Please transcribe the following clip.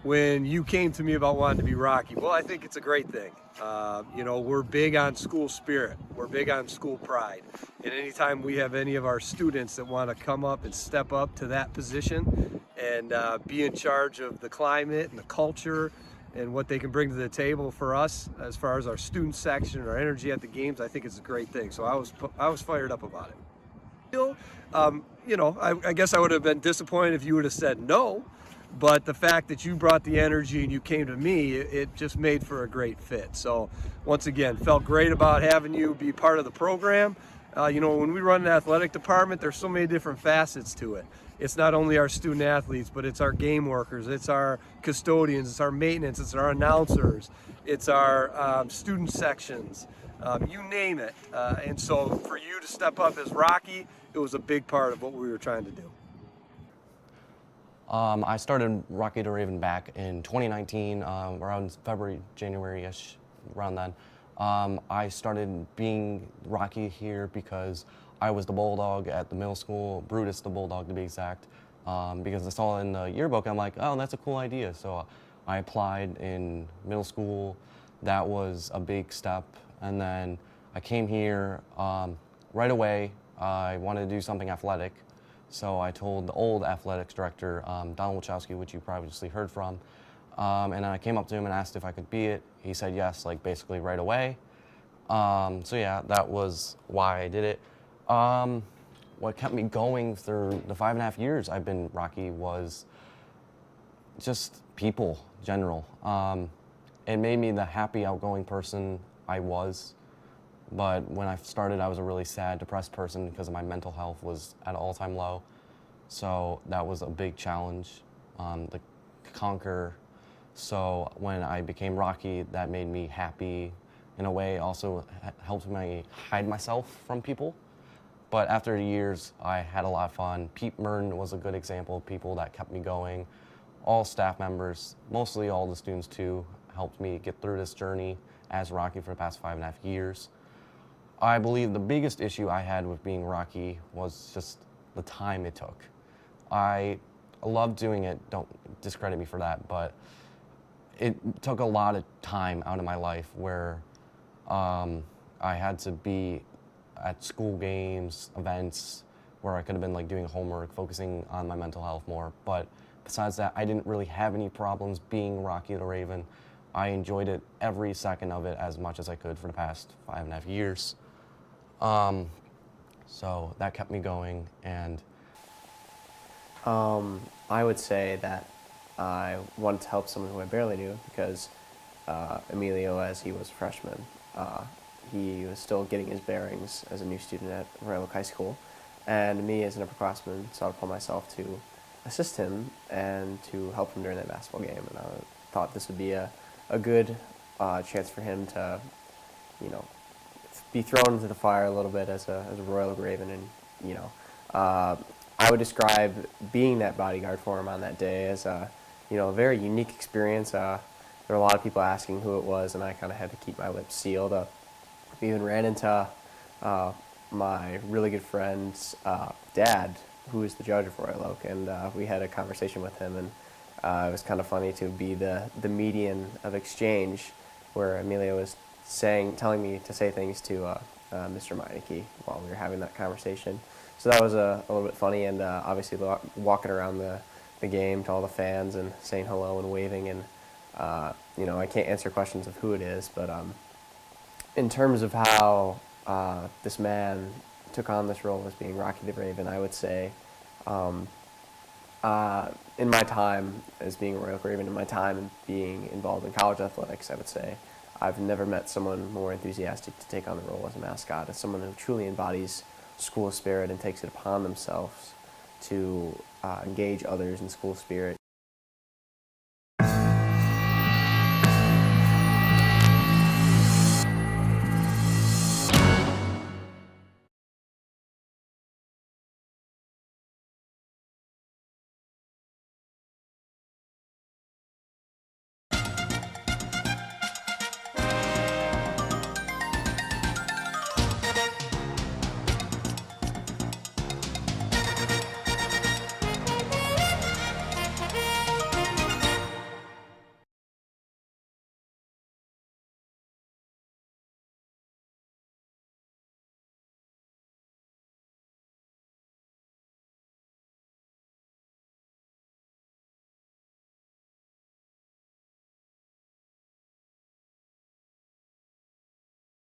when you came to me about wanting to be Rocky? Well, I think it's a great thing. You know, we're big on school spirit. We're big on school pride. And anytime we have any of our students that want to come up and step up to that position and be in charge of the climate and the culture and what they can bring to the table for us as far as our student section, our energy at the games, I think it's a great thing. So I was fired up about it. You know, I guess I would have been disappointed if you would have said no, but the fact that you brought the energy and you came to me, it just made for a great fit. So once again, felt great about having you be part of the program. You know, when we run an athletic department, there's so many different facets to it. It's not only our student athletes, but it's our game workers, it's our custodians, it's our maintenance, it's our announcers, it's our student sections, you name it. And so for you to step up as Rocky, it was a big part of what we were trying to do. I started Rocky the Raven back in 2019, around February, January-ish, around then. I started being Rocky here because I was the bulldog at the middle school, Brutus the bulldog to be exact, because I saw in the yearbook, I'm like, oh, that's a cool idea. So I applied in middle school. That was a big step. And then I came here right away. I wanted to do something athletic. So I told the old athletics director, Donald Wachowski, which you probably heard from, and then I came up to him and asked if I could be it. He said yes, like basically right away. So yeah, that was why I did it. What kept me going through the 5.5 years I've been Rocky was just people, general. It made me the happy, outgoing person I was. But when I started, I was a really sad, depressed person because my mental health was at an all-time low. So that was a big challenge to conquer. So when I became Rocky, that made me happy. In a way, also helped me hide myself from people. But after the years, I had a lot of fun. Pete Merton was a good example of people that kept me going. All staff members, mostly all the students too, helped me get through this journey as Rocky for the past 5.5 years. I believe the biggest issue I had with being Rocky was just the time it took. I loved doing it, don't discredit me for that, but it took a lot of time out of my life where I had to be at school games, events, where I could have been like doing homework, focusing on my mental health more. But besides that, I didn't really have any problems being Rocky the Raven. I enjoyed it every second of it as much as I could for the past 5.5 years. So that kept me going, and I would say that I wanted to help someone who I barely knew because Emilio, as he was a freshman, he was still getting his bearings as a new student at Royal Oak High School, and me as an upperclassman sought upon myself to assist him and to help him during that basketball game, and I thought this would be a good chance for him to, you know, be thrown into the fire a little bit as a Royal Oak Raven, and you know, I would describe being that bodyguard for him on that day as a, you know, a very unique experience. There were a lot of people asking who it was, and I kind of had to keep my lips sealed. We even ran into my really good friend's dad, who is the judge of Royal Oak, and we had a conversation with him, and it was kind of funny to be the median of exchange, where Emilio was telling me to say things to Mr. Meineke while we were having that conversation. So that was a little bit funny, and obviously walking around the game to all the fans and saying hello and waving, and you know, I can't answer questions of who it is, but in terms of how this man took on this role as being Rocky the Raven, I would say in my time as being a Royal Oak Raven, in my time being involved in college athletics, I would say I've never met someone more enthusiastic to take on the role as a mascot, as someone who truly embodies school spirit and takes it upon themselves to engage others in school spirit,